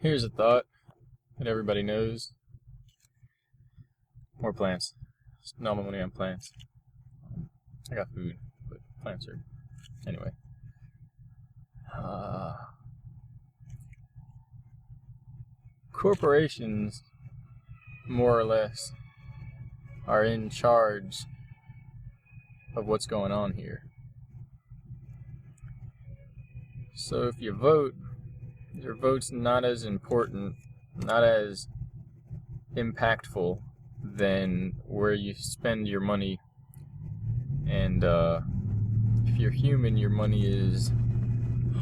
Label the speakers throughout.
Speaker 1: Here's a thought that everybody knows. More plants. Spend all my money on plants. I got food, but plants are... Anyway. Corporations, more or less, are in charge of what's going on here. So if you vote, your vote's not as important, not as impactful than where you spend your money. And if you're human, your money is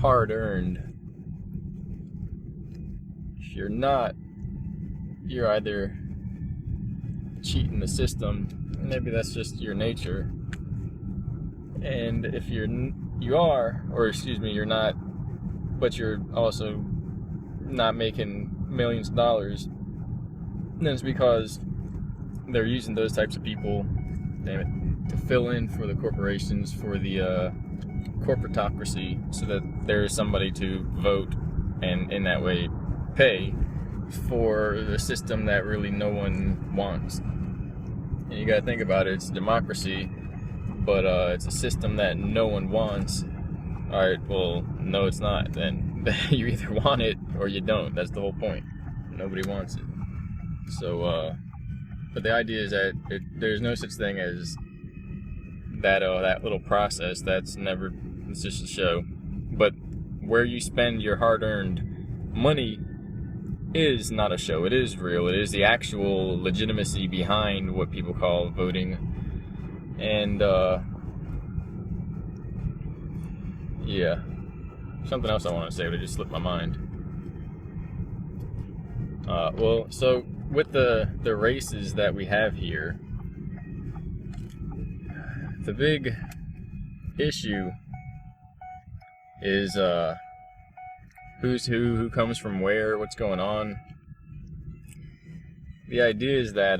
Speaker 1: hard-earned. If you're not, you're either cheating the system, maybe that's just your nature. And if you're not, but you're also not making millions of dollars, then it's because they're using those types of people, to fill in for the corporations, for the corporatacracy, so that there's somebody to vote and in that way pay for the system that really no one wants. And you gotta think about it, it's democracy, but it's a system that no one wants. Alright, well, no it's not. Then you either want it or you don't. That's the whole point. Nobody wants it. So, but the idea is that there's no such thing as that little process. It's just a show. But where you spend your hard-earned money is not a show. It is real. It is the actual legitimacy behind what people call voting. And, yeah. Something else I want to say, but it just slipped my mind. Well, so with the races that we have here, the big issue is who's who comes from where, what's going on. The idea is that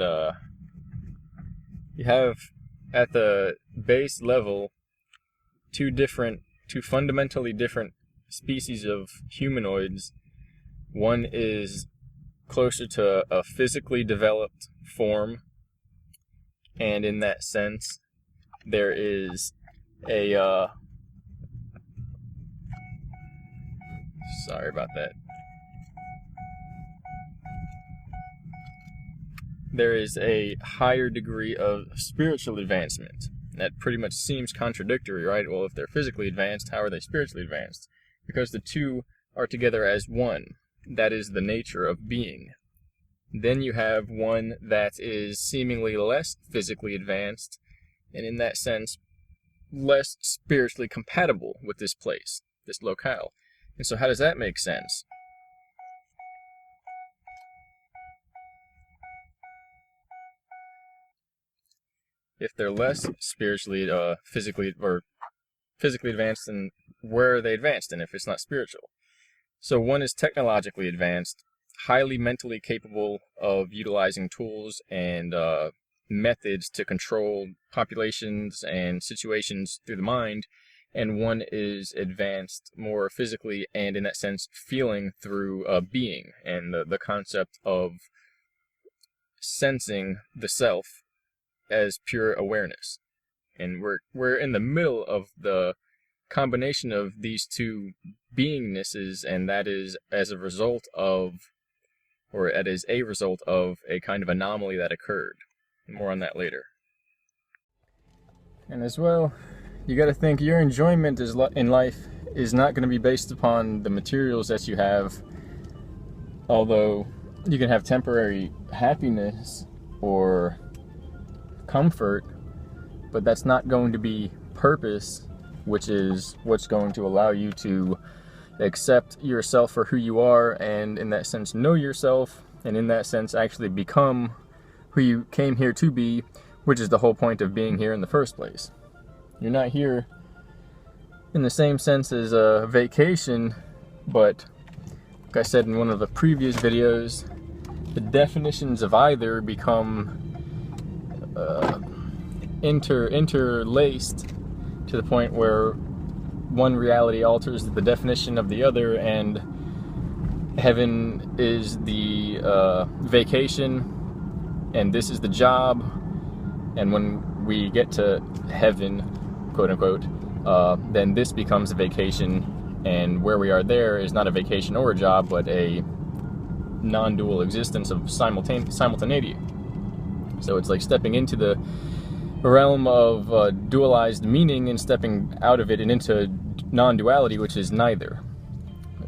Speaker 1: you have at the base level two fundamentally different species of humanoids. One is closer to a physically developed form, and in that sense there is a sorry about that. There is a higher degree of spiritual advancement. That pretty much seems contradictory, right? Well, if they're physically advanced, how are they spiritually advanced? Because the two are together as one. That is the nature of being. Then you have one that is seemingly less physically advanced, and in that sense, less spiritually compatible with this place, this locale. And so how does that make sense? If they're less spiritually, physically advanced, then where are they advanced in if it's not spiritual? So one is technologically advanced, highly mentally capable of utilizing tools and methods to control populations and situations through the mind, and one is advanced more physically and, in that sense, feeling through being and the concept of sensing the self as pure awareness. And we're in the middle of the combination of these two beingnesses, and that is as a result of a kind of anomaly that occurred. More on that later. And as well, you got to think your enjoyment in life is not going to be based upon the materials that you have, although you can have temporary happiness or comfort, but that's not going to be purpose, which is what's going to allow you to accept yourself for who you are, and in that sense know yourself, and in that sense actually become who you came here to be, which is the whole point of being here in the first place. You're not here in the same sense as a vacation, but like I said in one of the previous videos, the definitions of either become interlaced to the point where one reality alters the definition of the other, and heaven is the vacation, and this is the job. And when we get to heaven, quote unquote, then this becomes a vacation, and where we are there is not a vacation or a job, but a non-dual existence of simultaneity. So it's like stepping into the realm of dualized meaning and stepping out of it and into non-duality, which is neither.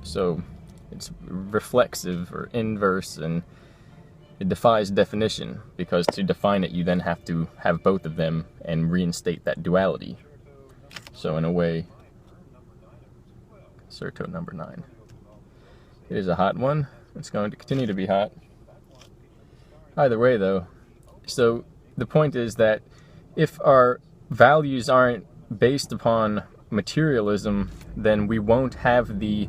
Speaker 1: So it's reflexive or inverse, and it defies definition, because to define it, you then have to have both of them and reinstate that duality. So in a way, Surto number 9. It is a hot one. It's going to continue to be hot. Either way, though, so the point is that if our values aren't based upon materialism, then we won't have the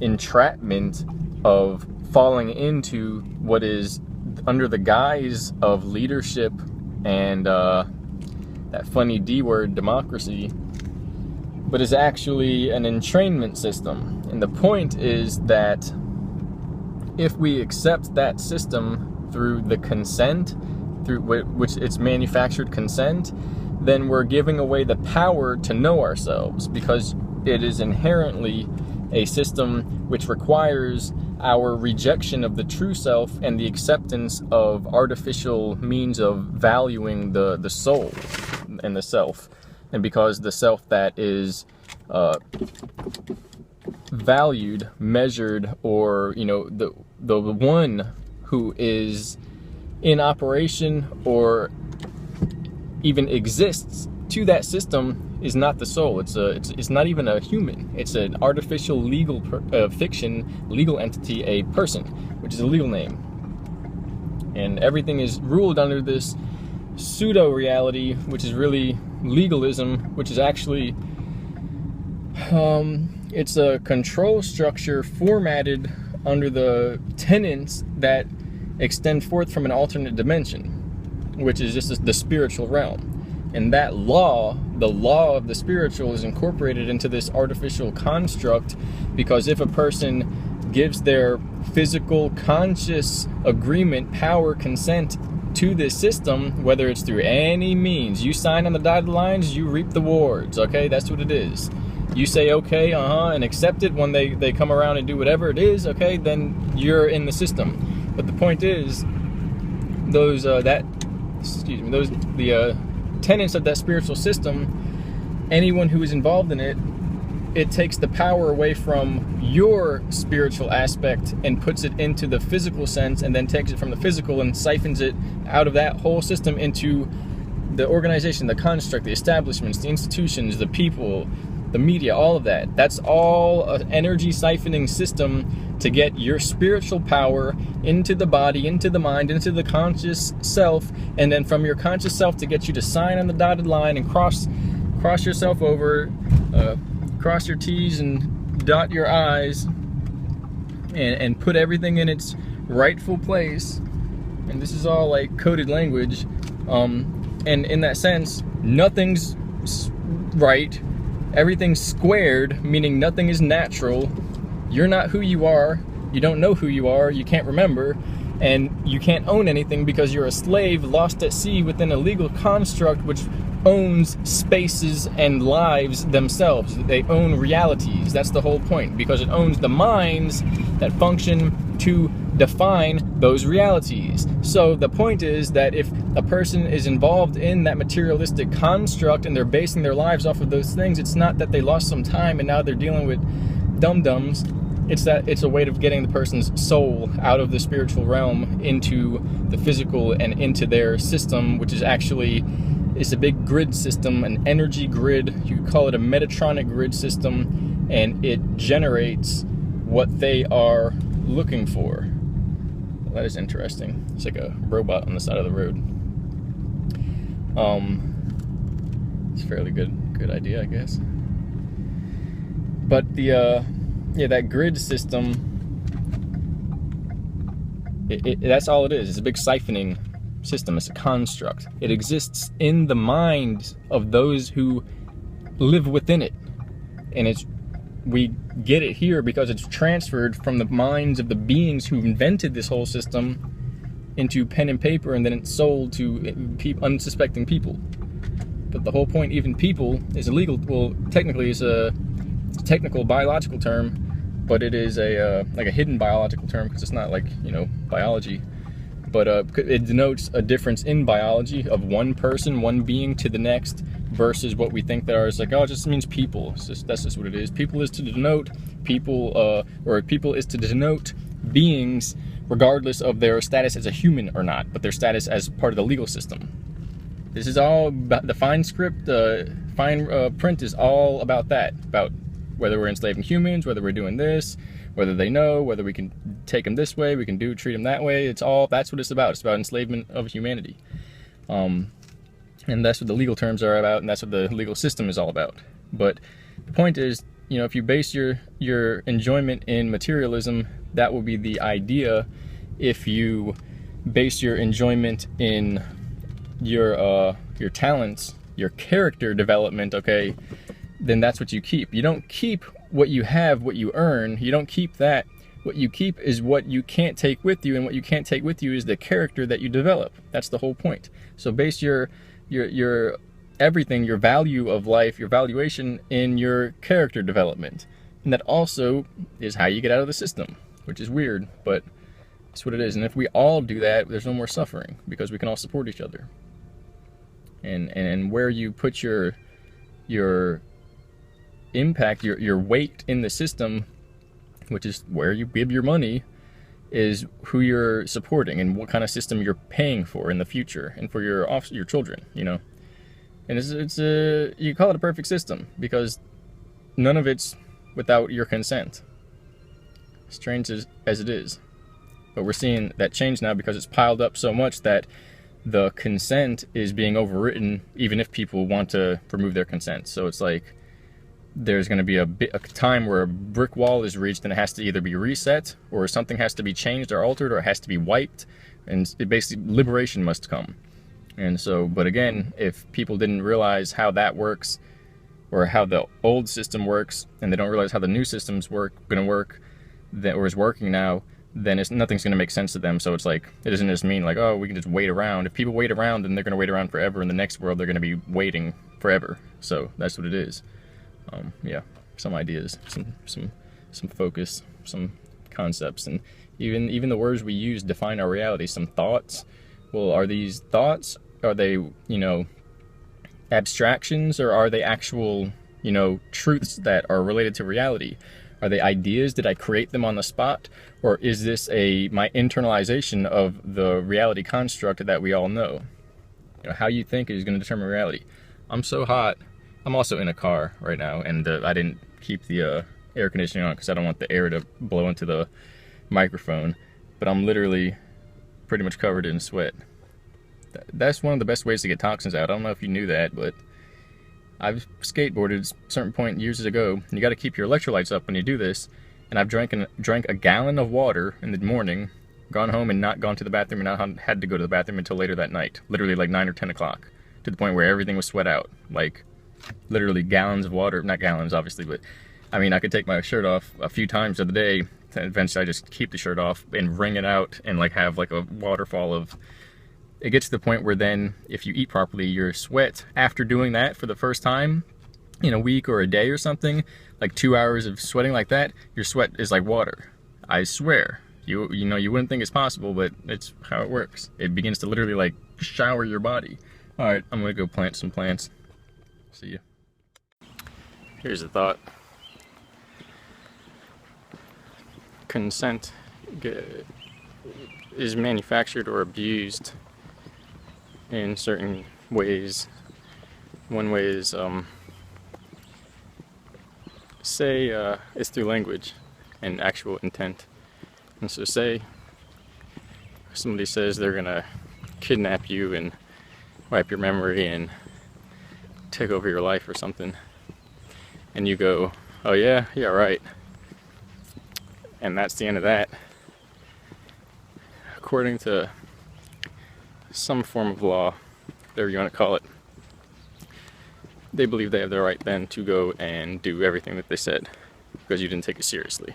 Speaker 1: entrapment of falling into what is under the guise of leadership and that funny D word, democracy, but is actually an entrainment system. And the point is that if we accept that system through the consent, through which it's manufactured consent, then we're giving away the power to know ourselves, because it is inherently a system which requires our rejection of the true self and the acceptance of artificial means of valuing the soul and the self. And because the self that is valued, measured, or the one who is in operation or even exists to that system is not the soul. It's not even a human. It's an artificial legal fiction, legal entity, a person, which is a legal name. And everything is ruled under this pseudo reality, which is really legalism, which is actually it's a control structure formatted under the tenets that extend forth from an alternate dimension, which is just the spiritual realm. And that law, the law of the spiritual, is incorporated into this artificial construct, because if a person gives their physical, conscious agreement, power, consent to this system, whether it's through any means, you sign on the dotted lines, you reap the rewards, okay? That's what it is. You say okay, and accept it when they come around and do whatever it is, okay? Then you're in the system. But the point is, the tenets of that spiritual system, anyone who is involved in it, it takes the power away from your spiritual aspect and puts it into the physical sense, and then takes it from the physical and siphons it out of that whole system into the organization, the construct, the establishments, the institutions, the people, the media, all of that. That's all an energy siphoning system to get your spiritual power into the body, into the mind, into the conscious self, and then from your conscious self to get you to sign on the dotted line and cross yourself over, cross your T's and dot your I's, and put everything in its rightful place. And this is all like coded language, and in that sense, nothing's right. Everything's squared, meaning nothing is natural. You're not who you are. You don't know who you are. You can't remember. And you can't own anything because you're a slave lost at sea within a legal construct which owns spaces and lives themselves. They own realities. That's the whole point, because it owns the minds that function to define those realities. So the point is that if a person is involved in that materialistic construct and they're basing their lives off of those things, it's not that they lost some time and now they're dealing with dum-dums. It's that it's a way of getting the person's soul out of the spiritual realm into the physical and into their system, which is actually a big grid system, an energy grid. You could call it a Metatronic grid system, and it generates what they are looking for. That is interesting. It's like a robot on the side of the road. It's a fairly good idea, I guess. But that grid system, that's all it is. It's a big siphoning system. It's a construct. It exists in the minds of those who live within it, and it's we get it here because it's transferred from the minds of the beings who invented this whole system into pen and paper, and then it's sold to unsuspecting people. But the whole point, even people, is illegal. Well, technically, it's a technical biological term, but it is a like a hidden biological term because it's not like, you know, biology. But it denotes a difference in biology of one person, one being to the next, versus what we think there is. Like, oh, it just means people. That's just what it is. People is to denote people, or people is to denote beings, regardless of their status as a human or not, but their status as part of the legal system. This is all about the fine script. The fine print is all about that, about whether we're enslaving humans, whether we're doing this, whether they know, whether we can take them this way, we can treat them that way. It's all, that's what it's about. It's about enslavement of humanity. And that's what the legal terms are about, and that's what the legal system is all about. But the point is, you know, if you base your enjoyment in materialism, that will be the idea. If you base your enjoyment in your talents, your character development, okay, then that's what you keep. You don't keep what you have, what you earn. You don't keep that. What you keep is what you can't take with you, and what you can't take with you is the character that you develop. That's the whole point. So base your everything, your value of life, your valuation in your character development. And that also is how you get out of the system, which is weird, but it's what it is. And if we all do that, there's no more suffering, because we can all support each other. And where you put your impact, your weight in the system, which is where you give your money, is who you're supporting and what kind of system you're paying for in the future and for your children, you know. And you call it a perfect system because none of it's without your consent, strange as it is. But we're seeing that change now because it's piled up so much that the consent is being overwritten even if people want to remove their consent. So it's like there's going to be a time where a brick wall is reached and it has to either be reset, or something has to be changed or altered, or it has to be wiped, and basically liberation must come. And so, but again, if people didn't realize how that works, or how the old system works, and they don't realize how the new system's going to work, or is working now, then nothing's going to make sense to them. So it's like, it doesn't just mean like, oh, we can just wait around. If people wait around, then they're going to wait around forever. In the next world, they're going to be waiting forever. So that's what it is. Yeah, some ideas, some focus, some concepts, and even the words we use define our reality. Some thoughts. Well, are these thoughts? Are they, you know, abstractions, or are they actual, you know, truths that are related to reality? Are they ideas? Did I create them on the spot? Or is this my internalization of the reality construct that we all know? You know, how you think is going to determine reality. I'm so hot. I'm also in a car right now, and I didn't keep the air conditioning on because I don't want the air to blow into the microphone. But I'm literally pretty much covered in sweat. That's one of the best ways to get toxins out. I don't know if you knew that, but I've skateboarded at a certain point years ago, and you got to keep your electrolytes up when you do this. And I've drank a gallon of water in the morning, gone home and not gone to the bathroom, and not had to go to the bathroom until later that night. Literally like 9 or 10 o'clock, to the point where everything was sweat out. Like literally gallons of water, not gallons obviously, but I mean, I could take my shirt off a few times of the day, and eventually I just keep the shirt off and wring it out and like have like a waterfall of. It gets to the point where then, if you eat properly, your sweat, after doing that for the first time in a week or a day or something, like 2 hours of sweating like that, your sweat is like water. I swear. You know, you wouldn't think it's possible, but it's how it works. It begins to literally like shower your body. All right, I'm gonna go plant some plants. See you. Here's a thought. Consent is manufactured or abused in certain ways. One way is, say, it's through language and actual intent. And so say somebody says they're gonna kidnap you and wipe your memory and take over your life or something, and you go, oh yeah, right, and that's the end of that. According to some form of law, whatever you want to call it, they believe they have the right then to go and do everything that they said. because you didn't take it seriously.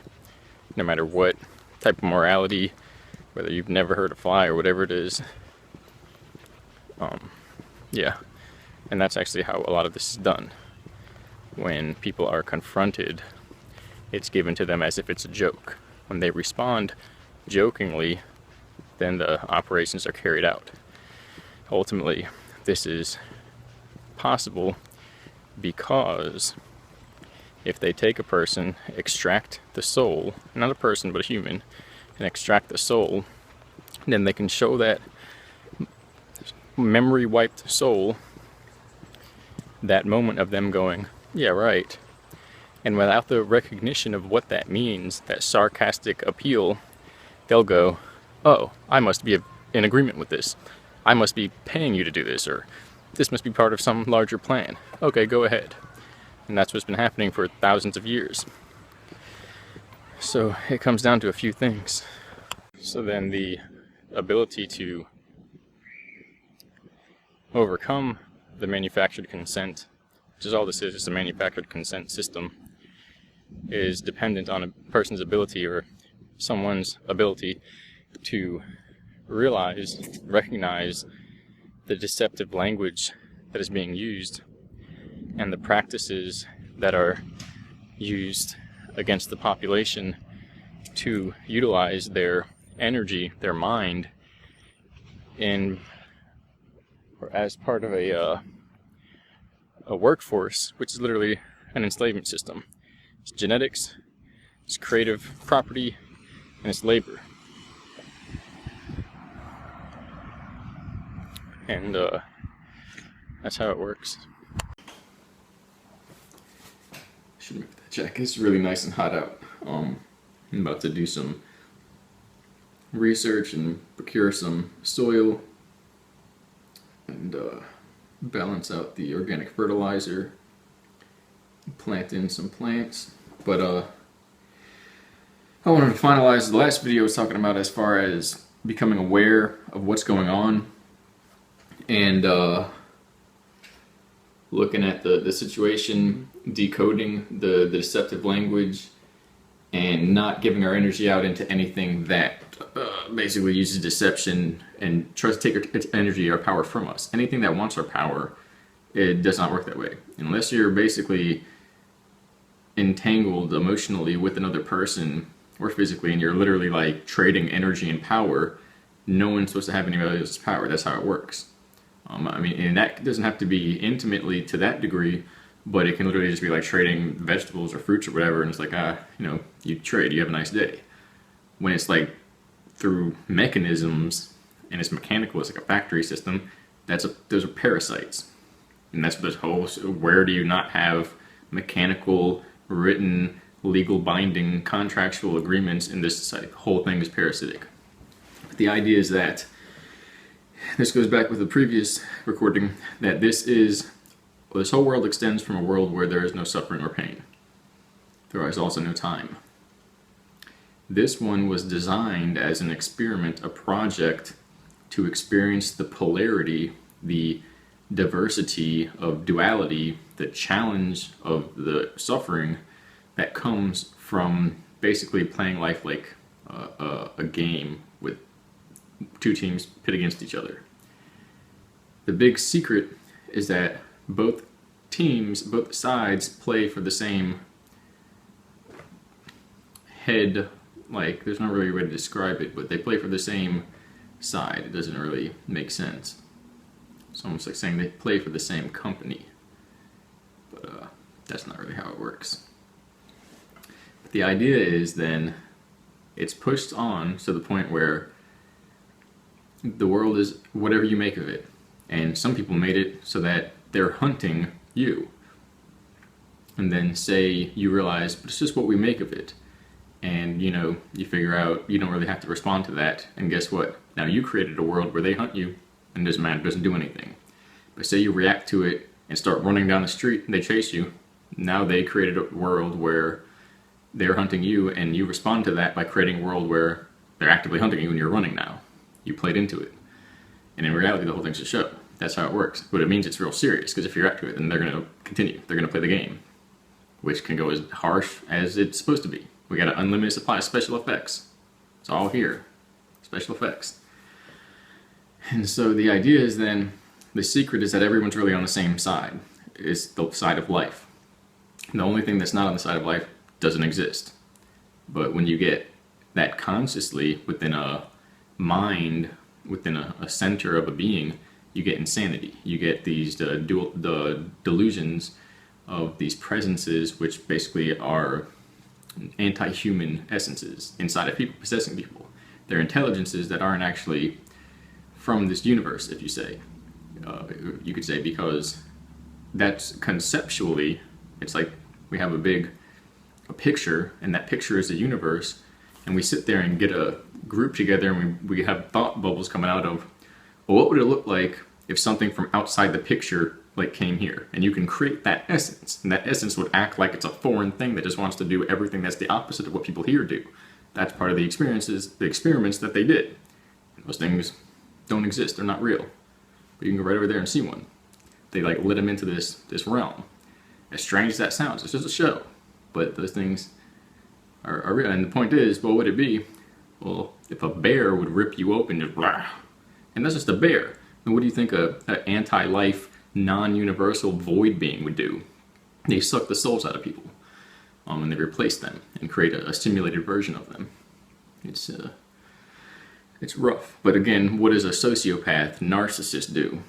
Speaker 1: No matter what type of morality, whether you've never heard a fly or whatever it is. Yeah, and that's actually how a lot of this is done. When people are confronted, it's given to them as if it's a joke. When they respond jokingly, then the operations are carried out. Ultimately, this is possible because if they take a person, extract the soul, not a person but a human, and extract the soul, then they can show that memory wiped soul that moment of them going, yeah, right. And without the recognition of what that means, that sarcastic appeal, they'll go, oh, I must be in agreement with this. I must be paying you to do this, or this must be part of some larger plan. Okay, go ahead. And that's what's been happening for thousands of years. So it comes down to a few things. So then the ability to overcome the manufactured consent, which is all this is a manufactured consent system, is dependent on a person's ability or someone's ability to realize, recognize the deceptive language that is being used and the practices that are used against the population to utilize their energy, their mind, in or as part of a workforce, which is literally an enslavement system. It's genetics, it's creative property, and it's labor. And that's how it works. Should make that check. It's really nice and hot out. I'm about to do some research and procure some soil and balance out the organic fertilizer, plant in some plants. But I wanted to finalize the last video I was talking about as far as becoming aware of what's going on and looking at the situation, decoding the deceptive language, and not giving our energy out into anything that basically uses deception and tries to take our energy, our power from us. Anything that wants our power, it does not work that way. Unless you're basically entangled emotionally with another person or physically, and you're literally like trading energy and power, no one's supposed to have anybody else's power. That's how it works. I mean, and that doesn't have to be intimately to that degree, but it can literally just be like trading vegetables or fruits or whatever, and it's like, you trade, you have a nice day. When it's like through mechanisms and it's mechanical, it's like a factory system, those are parasites. And that's this whole, where do you not have mechanical, written, legal binding, contractual agreements in this society? The whole thing is parasitic. But the idea is that, this goes back with the previous recording, that this whole world extends from a world where there is no suffering or pain. There is also no time. This one was designed as an experiment, a project to experience the polarity, the diversity of duality, the challenge of the suffering that comes from basically playing life like a game with two teams pit against each other. The big secret is that both teams, both sides, play for the same head. Like, there's not really a way to describe it, but they play for the same side. It doesn't really make sense. It's almost like saying they play for the same company. But that's not really how it works. But the idea is then, it's pushed on to the point where the world is whatever you make of it. And some people made it so that they're hunting you. And then say you realize, but it's just what we make of it. And you figure out you don't really have to respond to that. And guess what? Now you created a world where they hunt you and it doesn't matter, it doesn't do anything. But say you react to it and start running down the street and they chase you. Now they created a world where they're hunting you, and you respond to that by creating a world where they're actively hunting you and you're running now. You played into it. And in reality, the whole thing's a show. That's how it works. But it means it's real serious, because if you react to it, then they're going to continue. They're going to play the game.
Speaker 2: which can go as harsh as it's supposed to be. We got an unlimited supply of special effects. It's all here. Special effects. And so the idea is then, the secret is that everyone's really on the same side. It's the side of life. The only thing that's not on the side of life doesn't exist. But when you get that consciously within a mind, within a center of a being, you get insanity. You get these the delusions of these presences, which basically are anti-human essences inside of people, possessing people. They're intelligences that aren't actually from this universe, if you say. You could say, because that's conceptually, it's like we have a picture, and that picture is the universe, and we sit there and get a group together, and we have thought bubbles coming out of, well, what would it look like if something from outside the picture like came here? And you can create that essence, and that essence would act like it's a foreign thing that just wants to do everything that's the opposite of what people here do. That's part of the experiences, the experiments that they did. Those things don't exist, they're not real. But you can go right over there and see one. They like lit them into this realm. As strange as that sounds, it's just a show. But those things are real. And the point is, what would it be? Well, if a bear would rip you open, just blah, and that's just a bear. And what do you think an anti-life, non-universal void being would do? They suck the souls out of people, and they replace them and create a simulated version of them. It's rough. But again, what does a sociopath, narcissist do?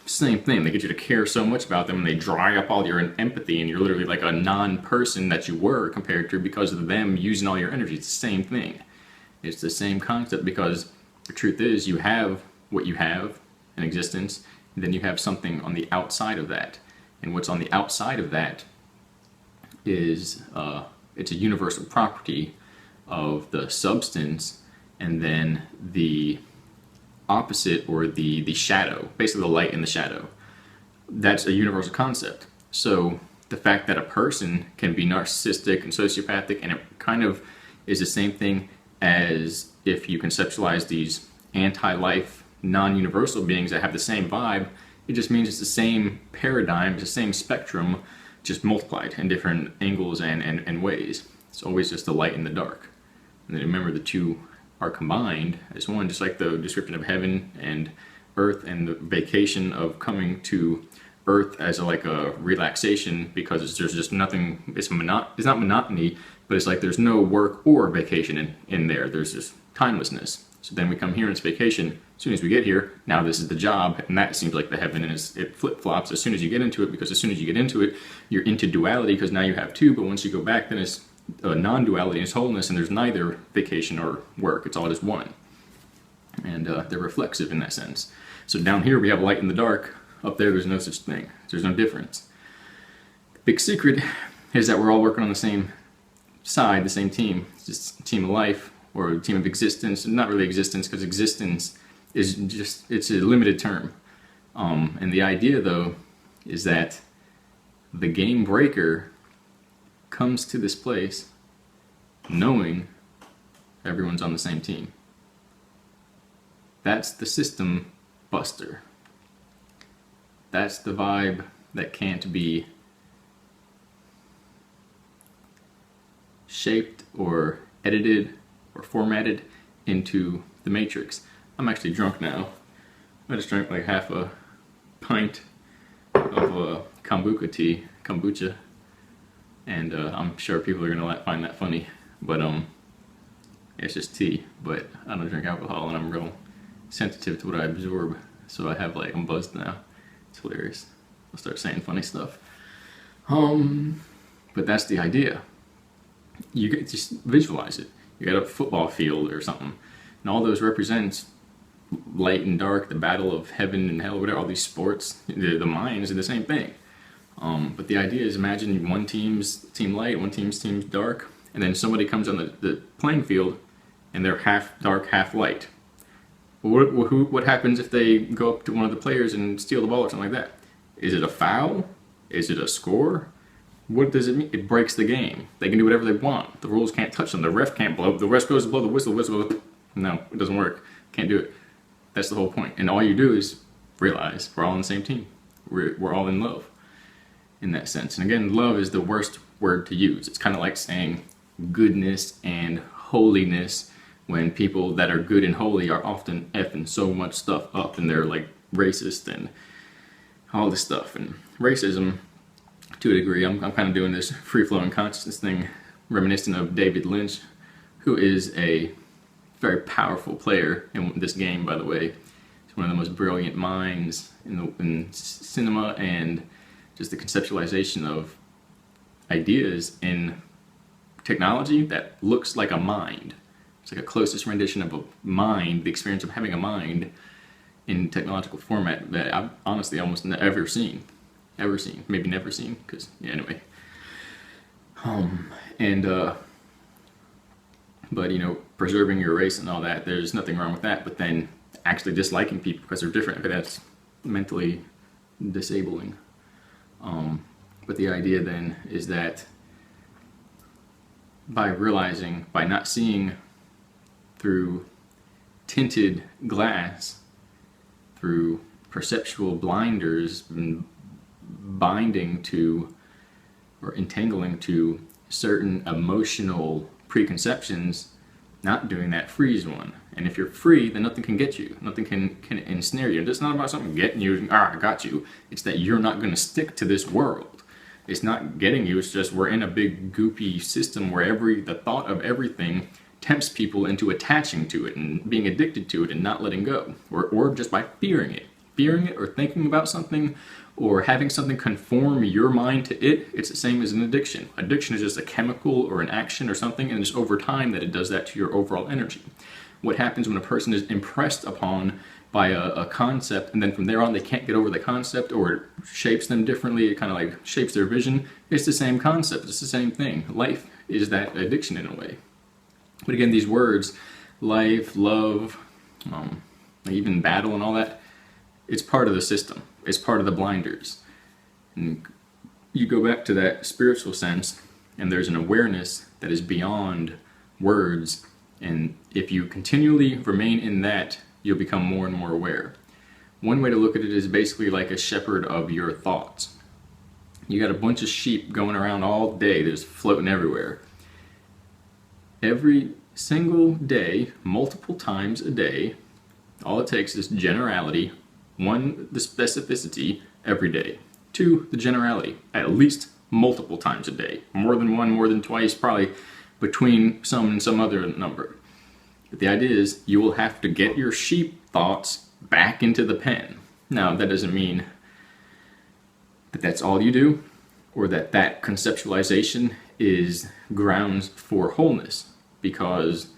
Speaker 2: Same thing. They get you to care so much about them, and they dry up all your empathy, and you're literally like a non-person that you were compared to because of them using all your energy. It's the same thing. It's the same concept, because the truth is, you have what you have in existence, and then you have something on the outside of that. And what's on the outside of that is it's a universal property of the substance, and then the opposite, or the shadow, basically the light and the shadow. That's a universal concept. So the fact that a person can be narcissistic and sociopathic, and it kind of is the same thing as if you conceptualize these anti-life, non-universal beings that have the same vibe. It just means it's the same paradigm, it's the same spectrum, just multiplied in different angles and ways. It's always just the light and the dark. And then remember, the two are combined as one, just like the description of heaven and earth, and the vacation of coming to earth as like a relaxation, because there's just nothing, it's not monotony, but it's like there's no work or vacation in there. There's just timelessness. So then we come here and it's vacation. As soon as we get here, now this is the job, and that seems like the heaven, and it flip-flops as soon as you get into it, because as soon as you get into it, you're into duality, because now you have two, but once you go back, then it's non-duality, it's wholeness, and there's neither vacation or work. It's all just one. And they're reflexive in that sense. So down here we have light and the dark. Up there, there's no such thing. There's no difference. The big secret is that we're all working on the same side, the same team. It's just a team of life, or a team of existence. Not really existence, because existence is just, it's a limited term. And the idea, though, is that the game breaker comes to this place knowing everyone's on the same team. That's the system buster. That's the vibe that can't be shaped or edited or formatted into the matrix. I'm actually drunk now. I just drank like half a pint of kombucha, and I'm sure people are gonna find that funny, but it's just tea. But I don't drink alcohol, and I'm real sensitive to what I absorb, so I'm buzzed now. It's hilarious. I'll start saying funny stuff. But that's the idea. You get, just visualize it. You got a football field or something, and all those represents light and dark, the battle of heaven and hell, whatever. All these sports, the minds are the same thing. But the idea is, imagine one team's team light, one team's dark, and then somebody comes on the playing field, and they're half dark, half light. What happens if they go up to one of the players and steal the ball or something like that? Is it a foul? Is it a score? What does it mean? It breaks the game. They can do whatever they want. The rules can't touch them. The ref can't blow. The ref goes to blow the whistle. No, it doesn't work. Can't do it. That's the whole point. And all you do is realize we're all on the same team. We're all in love in that sense. And again, love is the worst word to use. It's kind of like saying goodness and holiness, when people that are good and holy are often effing so much stuff up, and they're like racist and all this stuff. And racism, to a degree, I'm kind of doing this free-flowing consciousness thing, reminiscent of David Lynch, who is a very powerful player in this game, by the way. He's one of the most brilliant minds in cinema, and just the conceptualization of ideas in technology that looks like a mind. It's like a closest rendition of a mind, the experience of having a mind in technological format that I've honestly almost never seen. Maybe never seen, because, yeah, anyway. But, you know, preserving your race and all that, there's nothing wrong with that, but then actually disliking people because they're different, that's mentally disabling. But the idea then is that by not seeing through tinted glass, through perceptual blinders, and binding to or entangling to certain emotional preconceptions, not doing that frees one. And if you're free, then nothing can get you. Nothing can ensnare you. And it's not about something getting you, I got you. It's that you're not going to stick to this world. It's not getting you, it's just we're in a big goopy system where the thought of everything tempts people into attaching to it and being addicted to it and not letting go. Or just by fearing it. Fearing it or thinking about something or having something conform your mind to it, it's the same as an addiction. Addiction is just a chemical or an action or something, and it's over time that it does that to your overall energy. What happens when a person is impressed upon by a concept, and then from there on they can't get over the concept, or it shapes them differently, it kind of like shapes their vision. It's the same concept, it's the same thing. Life is that addiction in a way. But again, these words, life, love, even battle and all that, it's part of the system. It's part of the blinders. And you go back to that spiritual sense, and there's an awareness that is beyond words, and if you continually remain in that, you'll become more and more aware. One way to look at it is basically like a shepherd of your thoughts. You got a bunch of sheep going around all day, they're just floating everywhere. Every single day, multiple times a day, all it takes is generality. 1, the specificity every day. 2, the generality, at least multiple times a day. More than 1, more than twice, probably between some and some other number. But the idea is you will have to get your sheep thoughts back into the pen. Now, that doesn't mean that that's all you do, or that conceptualization is grounds for wholeness. Because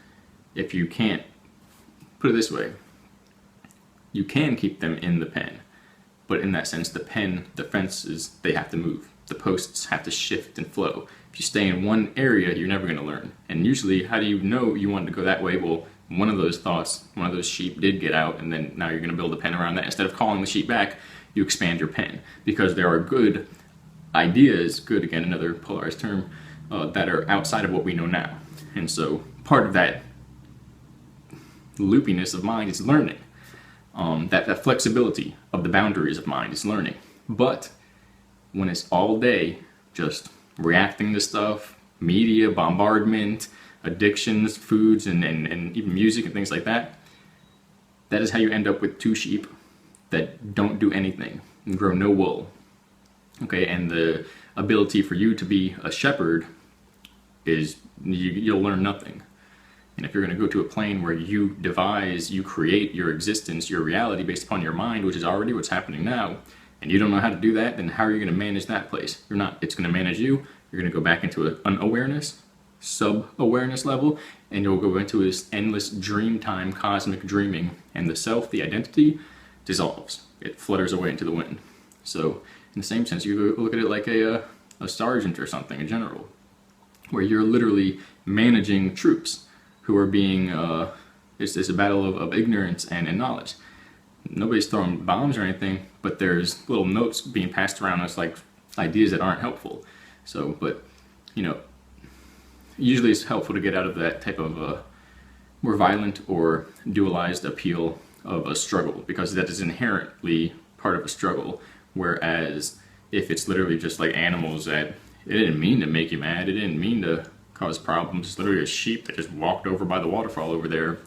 Speaker 2: if you can't, put it this way, you can keep them in the pen, but in that sense, the pen, the fences, they have to move. The posts have to shift and flow. If you stay in one area, you're never going to learn. And usually, how do you know you want to go that way? Well, one of those thoughts, one of those sheep did get out, and then now you're going to build a pen around that. Instead of calling the sheep back, you expand your pen. Because there are good ideas, good, again, another polarized term, that are outside of what we know now. And so part of that loopiness of mind is learning. That flexibility of the boundaries of mind is learning. But when it's all day just reacting to stuff, media, bombardment, addictions, foods, and even music and things like that, that is how you end up with 2 sheep that don't do anything and grow no wool. Okay, and the ability for you to be a shepherd is you'll learn nothing. And if you're going to go to a plane where you create your existence, your reality based upon your mind, which is already what's happening now, and you don't know how to do that, then how are you going to manage that place? You're not. It's going to manage you. You're going to go back into an unawareness, sub-awareness level, and you'll go into this endless dream time, cosmic dreaming, and the self, the identity, dissolves. It flutters away into the wind. So, in the same sense, you look at it like a sergeant or something, a general, where you're literally managing troops who are being, it's a battle of ignorance and knowledge. Nobody's throwing bombs or anything, but there's little notes being passed around us like ideas that aren't helpful. So, but, you know, usually it's helpful to get out of that type of more violent or dualized appeal of a struggle, because that is inherently part of a struggle. Whereas if it's literally just like animals that It didn't mean to make you mad. It didn't mean to cause problems. It's literally a sheep that just walked over by the waterfall over there.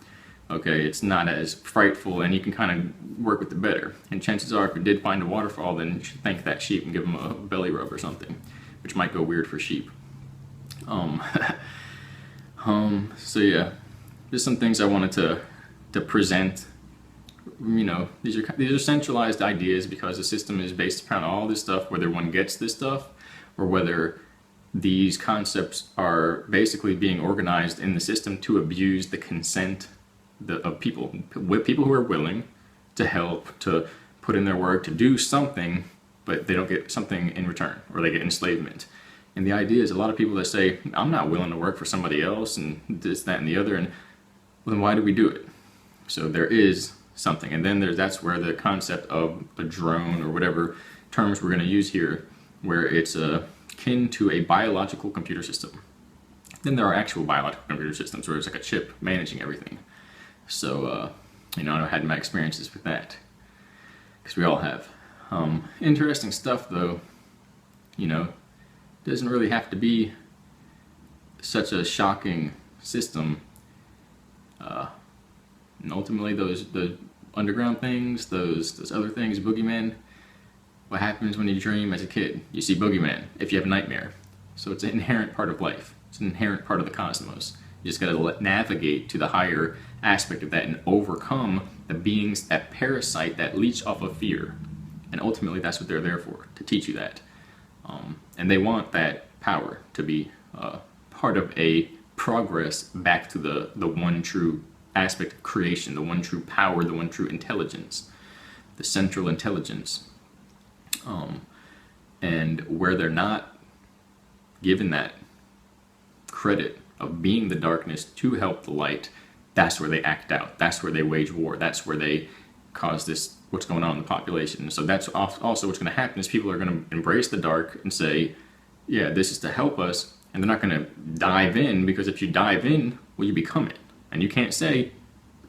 Speaker 2: Okay, it's not as frightful, and you can kind of work with it better. And chances are, if you did find a waterfall, then you should thank that sheep and give them a belly rub or something, which might go weird for sheep. So yeah, just some things I wanted to present. You know, these are centralized ideas because the system is based upon all this stuff, whether one gets this stuff or whether these concepts are basically being organized in the system to abuse the consent of people who are willing to help, to put in their work, to do something, but they don't get something in return, or they get enslavement. And the idea is a lot of people that say, I'm not willing to work for somebody else and this, that, and the other, and well, then why do we do it? So there is something. And then that's where the concept of a drone, or whatever terms we're going to use here, where it's akin to a biological computer system. Then there are actual biological computer systems where it's like a chip managing everything. So, you know, I had my experiences with that, because we all have. Interesting stuff, though. You know, doesn't really have to be such a shocking system. And ultimately, the underground things, those other things, boogeymen. What happens when you dream as a kid? You see boogeyman if you have a nightmare. So it's an inherent part of life. It's an inherent part of the cosmos. You just got to navigate to the higher aspect of that and overcome the beings that parasite, that leech off of fear. And ultimately, that's what they're there for, to teach you that. And they want that power to be part of a progress back to the one true aspect of creation, the one true power, the one true intelligence, the central intelligence. And where they're not given that credit of being the darkness to help the light, that's where they act out. That's where they wage war. That's where they cause this, what's going on in the population. So that's also what's going to happen is people are going to embrace the dark and say, yeah, this is to help us. And they're not going to dive in, because if you dive in, well, you become it. And you can't say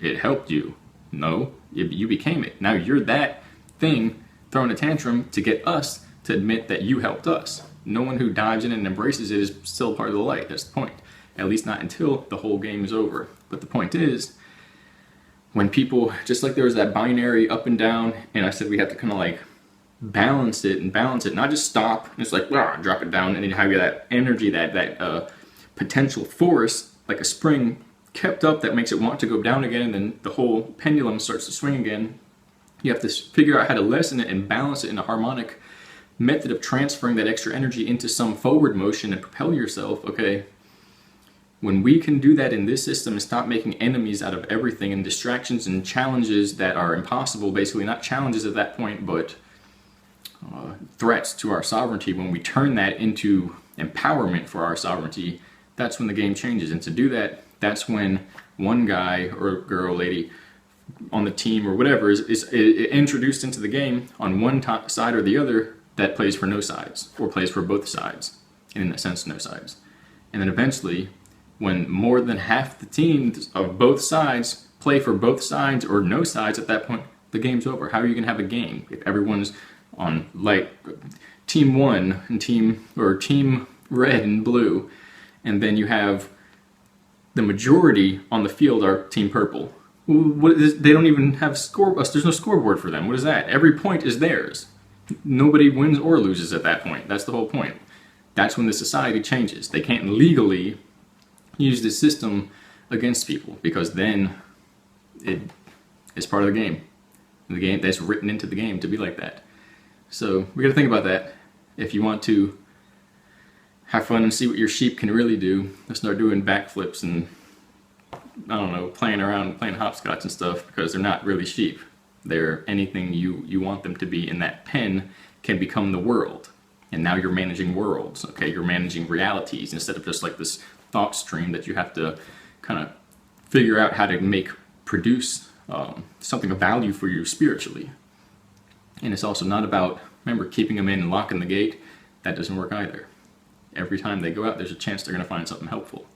Speaker 2: it helped you. No, you became it. Now you're that thing throwing a tantrum to get us to admit that you helped us. No one who dives in and embraces it is still part of the light. That's the point. At least not until the whole game is over. But the point is, when people, just like there was that binary up and down, and I said we have to kind of like balance it, not just stop and it's like, drop it down, and then you have that energy, that potential force, like a spring kept up that makes it want to go down again, and then the whole pendulum starts to swing again. You have to figure out how to lessen it and balance it in a harmonic method of transferring that extra energy into some forward motion and propel yourself, okay? When we can do that in this system and stop making enemies out of everything and distractions and challenges that are impossible, basically not challenges at that point, but threats to our sovereignty, when we turn that into empowerment for our sovereignty, that's when the game changes. And to do that, that's when one guy or girl, lady on the team or whatever is introduced into the game on one side or the other that plays for no sides, or plays for both sides, and in that sense, no sides. And then eventually, when more than half the teams of both sides play for both sides or no sides, at that point, the game's over. How are you going to have a game if everyone's on like team one and team red and blue, and then you have the majority on the field are team purple? They don't even have there's no scoreboard for them. What is that? Every point is theirs. Nobody wins or loses at that point. That's the whole point. That's when the society changes. They can't legally use this system against people, because then it is part of the game. The game that's written into the game to be like that. So we got to think about that. If you want to have fun and see what your sheep can really do, let's start doing backflips and, I don't know, playing around, playing hopscotch and stuff, because they're not really sheep. They're anything you want them to be, and that pen can become the world. And now you're managing worlds, okay? You're managing realities instead of just like this thought stream that you have to kind of figure out how to produce something of value for you spiritually. And it's also not about, remember, keeping them in and locking the gate. That doesn't work either. Every time they go out, there's a chance they're going to find something helpful.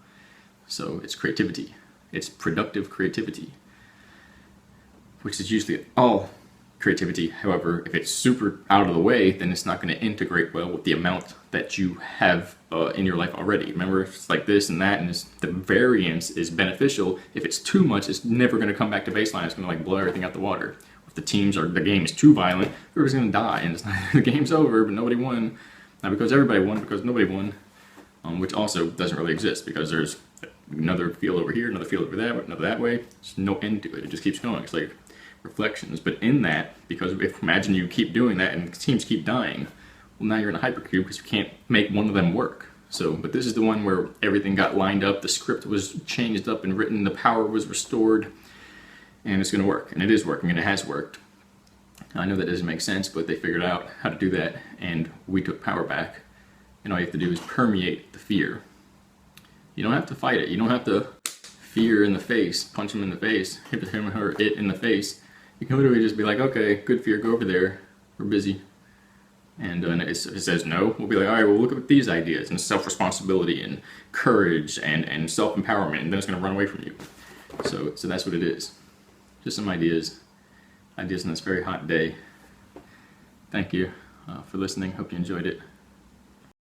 Speaker 2: So it's creativity. It's productive creativity, which is usually all creativity. However, if it's super out of the way, then it's not going to integrate well with the amount that you have in your life already. Remember, it's like this and that, and the variance is beneficial. If it's too much, it's never going to come back to baseline. It's going to like blow everything out the water. If the game is too violent, everybody's going to die, and the game's over, but nobody won. Not because everybody won, because nobody won, which also doesn't really exist, because there's another field over here, another field over there, another that way. There's no end to it. It just keeps going. It's like reflections. But in that, because if imagine you keep doing that and teams keep dying, well, now you're in a hypercube because you can't make one of them work. So, but this is the one where everything got lined up, the script was changed up and written, the power was restored, and it's going to work. And it is working, and it has worked. I know that doesn't make sense, but they figured out how to do that, and we took power back. And all you have to do is permeate the fear. You don't have to fight it. You don't have to fear in the face, punch him in the face, hit him or it in the face. You can literally just be like, okay, good fear, go over there. We're busy. And if it says no, we'll be like, all right, well, look at these ideas, and self-responsibility and courage and self-empowerment, and then it's going to run away from you. So that's what it is. Just some ideas on this very hot day. Thank you for listening. Hope you enjoyed it.